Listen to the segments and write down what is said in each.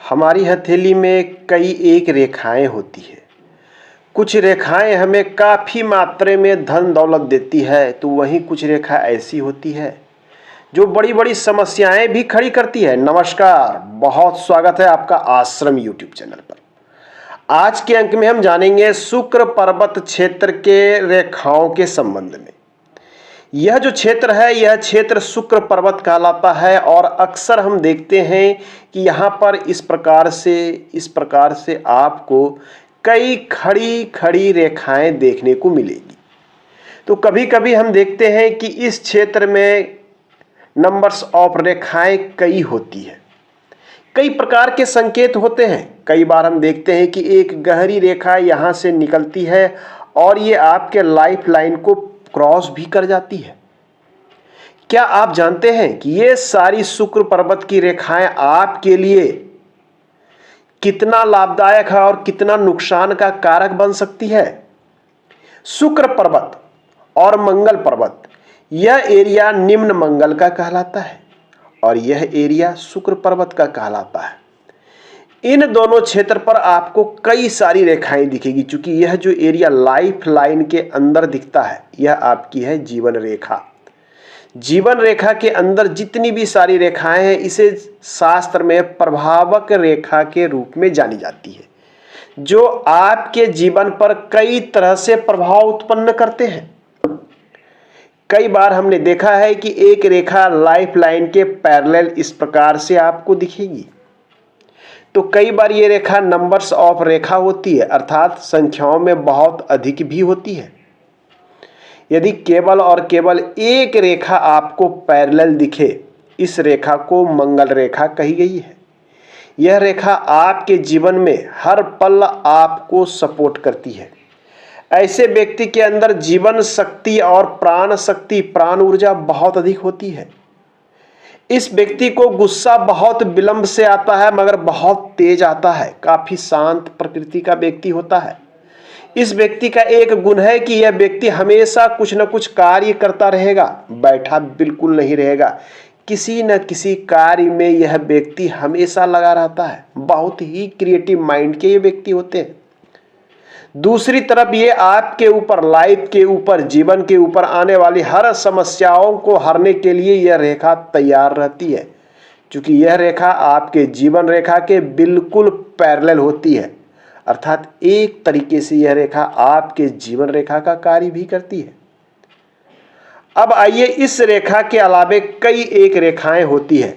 हमारी हथेली में कई एक रेखाएं होती है। कुछ रेखाएं हमें काफ़ी मात्रा में धन दौलत देती है, तो वहीं कुछ रेखा ऐसी होती है जो बड़ी बड़ी समस्याएं भी खड़ी करती है। नमस्कार, बहुत स्वागत है आपका आश्रम यूट्यूब चैनल पर। आज के अंक में हम जानेंगे शुक्र पर्वत क्षेत्र के रेखाओं के संबंध में। यह जो क्षेत्र है, यह क्षेत्र शुक्र पर्वत कहलाता है और अक्सर हम देखते हैं कि यहाँ पर इस प्रकार से आपको कई खड़ी खड़ी रेखाएं देखने को मिलेगी। तो कभी कभी हम देखते हैं कि इस क्षेत्र में नंबर्स ऑफ रेखाएं कई होती है, कई प्रकार के संकेत होते हैं। कई बार हम देखते हैं कि एक गहरी रेखा यहाँ से निकलती है और ये आपके लाइफ लाइन को क्रॉस भी कर जाती है। क्या आप जानते हैं कि ये सारी शुक्र पर्वत की रेखाएं आपके लिए कितना लाभदायक है और कितना नुकसान का कारक बन सकती है? शुक्र पर्वत और मंगल पर्वत, यह एरिया निम्न मंगल का कहलाता है और यह एरिया शुक्र पर्वत का कहलाता है। इन दोनों क्षेत्र पर आपको कई सारी रेखाएं दिखेगी, क्योंकि यह जो एरिया लाइफ लाइन के अंदर दिखता है, यह आपकी है जीवन रेखा। जीवन रेखा के अंदर जितनी भी सारी रेखाएं हैं, इसे शास्त्र में प्रभावक रेखा के रूप में जानी जाती है, जो आपके जीवन पर कई तरह से प्रभाव उत्पन्न करते हैं। कई बार हमने देखा है कि एक रेखा लाइफ लाइन के पैरेलल इस प्रकार से आपको दिखेगी, तो कई बार ये रेखा नंबर्स ऑफ रेखा होती है, अर्थात संख्याओं में बहुत अधिक भी होती है। यदि केवल और केवल एक रेखा आपको पैरेलल दिखे, इस रेखा को मंगल रेखा कही गई है। यह रेखा आपके जीवन में हर पल आपको सपोर्ट करती है। ऐसे व्यक्ति के अंदर जीवन शक्ति और प्राण शक्ति, प्राण ऊर्जा बहुत अधिक होती है। इस व्यक्ति को गुस्सा बहुत विलंब से आता है, मगर बहुत तेज आता है। काफी शांत प्रकृति का व्यक्ति होता है। इस व्यक्ति का एक गुण है कि यह व्यक्ति हमेशा कुछ न कुछ कार्य करता रहेगा, बैठा बिल्कुल नहीं रहेगा। किसी न किसी कार्य में यह व्यक्ति हमेशा लगा रहता है। बहुत ही क्रिएटिव माइंड के ये व्यक्ति होते हैं। दूसरी तरफ ये आपके ऊपर, लाइफ के ऊपर, जीवन के ऊपर आने वाली हर समस्याओं को हरने के लिए यह रेखा तैयार रहती है, क्योंकि यह रेखा आपके जीवन रेखा के बिल्कुल पैरेलल होती है। अर्थात एक तरीके से यह रेखा आपके जीवन रेखा का कार्य भी करती है। अब आइए, इस रेखा के अलावे कई एक रेखाएं होती है।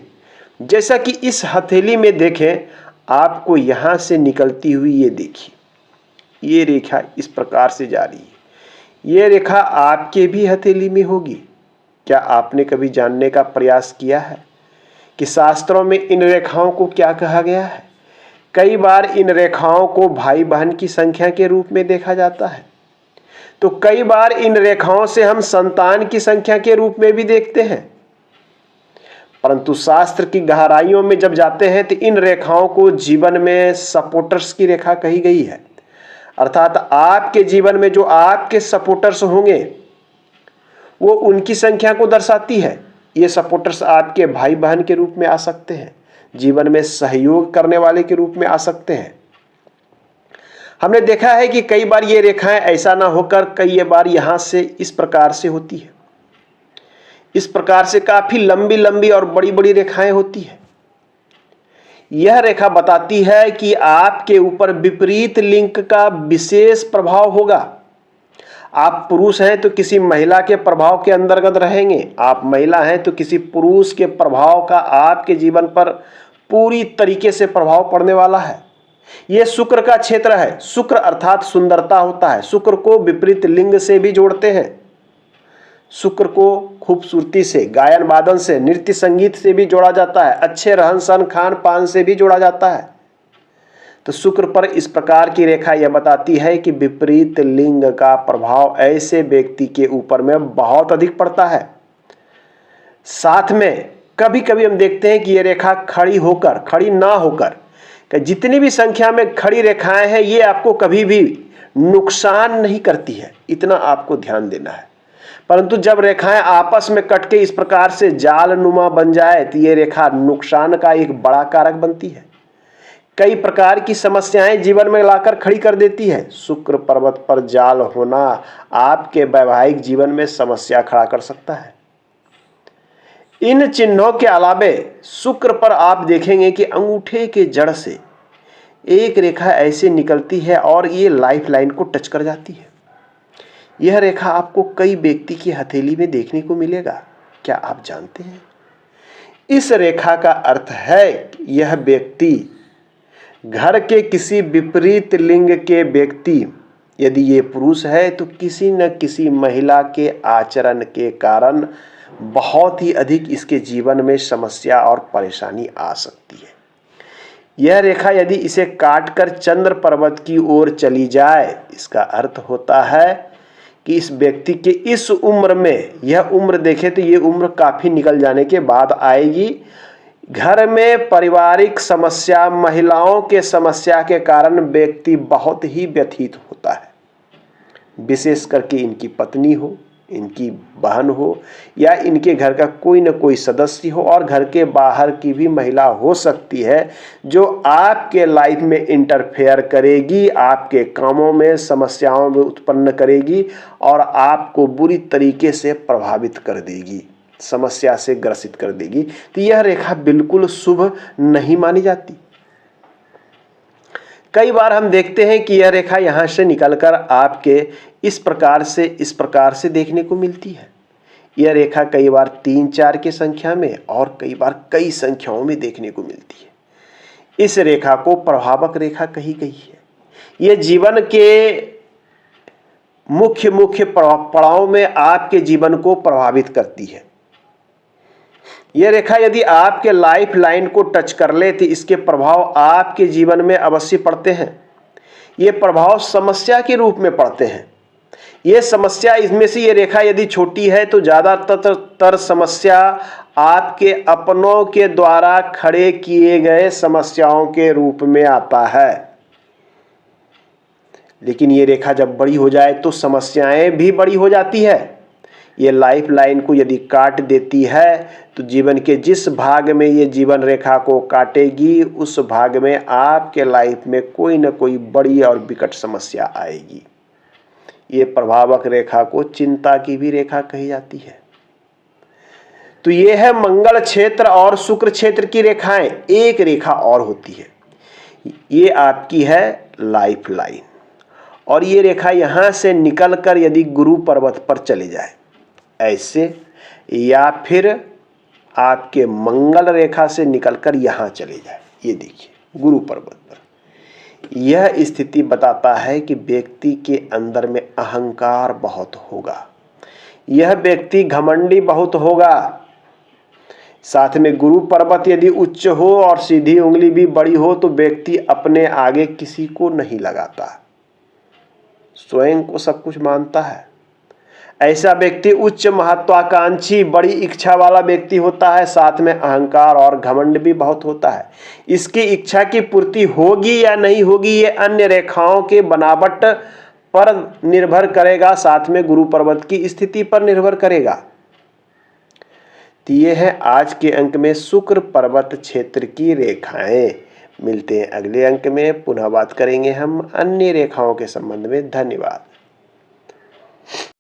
जैसा कि इस हथेली में देखें, आपको यहां से निकलती हुई ये देखिए, ये रेखा इस प्रकार से जा रही है। ये रेखा आपके भी हथेली में होगी। क्या आपने कभी जानने का प्रयास किया है कि शास्त्रों में इन रेखाओं को क्या कहा गया है? कई बार इन रेखाओं को भाई बहन की संख्या के रूप में देखा जाता है, तो कई बार इन रेखाओं से हम संतान की संख्या के रूप में भी देखते हैं। परंतु शास्त्र की गहराइयों में जब जाते हैं, तो इन रेखाओं को जीवन में सपोर्टर्स की रेखा कही गई है। अर्थात आपके जीवन में जो आपके सपोर्टर्स होंगे, वो उनकी संख्या को दर्शाती है। ये सपोर्टर्स आपके भाई बहन के रूप में आ सकते हैं, जीवन में सहयोग करने वाले के रूप में आ सकते हैं। हमने देखा है कि कई बार ये रेखाएं ऐसा ना होकर कई बार यहां से इस प्रकार से होती है। इस प्रकार से काफी लंबी लंबी और बड़ी बड़ी रेखाएं होती है। यह रेखा बताती है कि आपके ऊपर विपरीत लिंग का विशेष प्रभाव होगा। आप पुरुष हैं तो किसी महिला के प्रभाव के अंतर्गत रहेंगे, आप महिला हैं तो किसी पुरुष के प्रभाव का आपके जीवन पर पूरी तरीके से प्रभाव पड़ने वाला है। यह शुक्र का क्षेत्र है। शुक्र अर्थात सुंदरता होता है। शुक्र को विपरीत लिंग से भी जोड़ते हैं। शुक्र को खूबसूरती से, गायन वादन से, नृत्य संगीत से भी जोड़ा जाता है। अच्छे रहन सहन, खान पान से भी जोड़ा जाता है। तो शुक्र पर इस प्रकार की रेखा यह बताती है कि विपरीत लिंग का प्रभाव ऐसे व्यक्ति के ऊपर में बहुत अधिक पड़ता है। साथ में कभी कभी हम देखते हैं कि यह रेखा खड़ी ना होकर, जितनी भी संख्या में खड़ी रेखाएं हैं, ये आपको कभी भी नुकसान नहीं करती है। इतना आपको ध्यान देना है। परंतु जब रेखाएं आपस में कट के इस प्रकार से जाल नुमा बन जाए, तो ये रेखा नुकसान का एक बड़ा कारक बनती है। कई प्रकार की समस्याएं जीवन में लाकर खड़ी कर देती है। शुक्र पर्वत पर जाल होना आपके वैवाहिक जीवन में समस्या खड़ा कर सकता है। इन चिन्हों के अलावे शुक्र पर आप देखेंगे कि अंगूठे के जड़ से एक रेखा ऐसे निकलती है और ये लाइफ लाइन को टच कर जाती है। यह रेखा आपको कई व्यक्ति की हथेली में देखने को मिलेगा। क्या आप जानते हैं इस रेखा का अर्थ है कि यह व्यक्ति घर के किसी विपरीत लिंग के व्यक्ति, यदि ये पुरुष है तो किसी न किसी महिला के आचरण के कारण बहुत ही अधिक इसके जीवन में समस्या और परेशानी आ सकती है। यह रेखा यदि इसे काटकर चंद्र पर्वत की ओर चली जाए, इसका अर्थ होता है कि इस व्यक्ति के इस उम्र में, यह उम्र देखें तो ये उम्र काफ़ी निकल जाने के बाद आएगी। घर में पारिवारिक समस्या, महिलाओं के समस्या के कारण व्यक्ति बहुत ही व्यथित होता है। विशेष करके इनकी पत्नी हो, इनकी बहन हो या इनके घर का कोई न कोई सदस्य हो, और घर के बाहर की भी महिला हो सकती है जो आपके लाइफ में इंटरफेयर करेगी, आपके कामों में समस्याओं में उत्पन्न करेगी और आपको बुरी तरीके से प्रभावित कर देगी, समस्या से ग्रसित कर देगी। तो यह रेखा बिल्कुल शुभ नहीं मानी जाती। कई बार हम देखते हैं कि यह रेखा यहाँ से निकलकर आपके इस प्रकार से देखने को मिलती है। यह रेखा कई बार 3-4 की संख्या में और कई बार कई संख्याओं में देखने को मिलती है। इस रेखा को प्रभावक रेखा कही गई है। यह जीवन के मुख्य पड़ाव में आपके जीवन को प्रभावित करती है। यह रेखा यदि आपके लाइफ लाइन को टच कर ले तो इसके प्रभाव आपके जीवन में अवश्य पड़ते हैं। ये प्रभाव समस्या के रूप में पड़ते हैं। ये समस्या, इसमें से ये रेखा यदि छोटी है तो ज़्यादातर समस्या आपके अपनों के द्वारा खड़े किए गए समस्याओं के रूप में आता है। लेकिन ये रेखा जब बड़ी हो जाए तो समस्याएं भी बड़ी हो जाती है। ये लाइफ लाइन को यदि काट देती है तो जीवन के जिस भाग में ये जीवन रेखा को काटेगी उस भाग में आपके लाइफ में कोई न कोई बड़ी और विकट समस्या आएगी। ये प्रभावक रेखा को चिंता की भी रेखा कही जाती है। तो ये है मंगल क्षेत्र और शुक्र क्षेत्र की रेखाएं। एक रेखा और होती है, ये आपकी है लाइफ लाइन, और ये रेखा यहाँ से निकलकर यदि गुरु पर्वत पर चले जाए ऐसे, या फिर आपके मंगल रेखा से निकलकर यहाँ चले जाए, ये देखिए गुरु पर्वत पर, यह स्थिति बताता है कि व्यक्ति के अंदर में अहंकार बहुत होगा, यह व्यक्ति घमंडी बहुत होगा। साथ में गुरु पर्वत यदि उच्च हो और सीधी उंगली भी बड़ी हो तो व्यक्ति अपने आगे किसी को नहीं लगाता, स्वयं को सब कुछ मानता है। ऐसा व्यक्ति उच्च महत्वाकांक्षी, बड़ी इच्छा वाला व्यक्ति होता है। साथ में अहंकार और घमंड भी बहुत होता है। इसकी इच्छा की पूर्ति होगी या नहीं होगी ये अन्य रेखाओं के बनावट पर निर्भर करेगा, साथ में गुरु पर्वत की स्थिति पर निर्भर करेगा। तो ये है आज के अंक में शुक्र पर्वत क्षेत्र की रेखाएं। मिलते हैं अगले अंक में, पुनः बात करेंगे हम अन्य रेखाओं के संबंध में। धन्यवाद।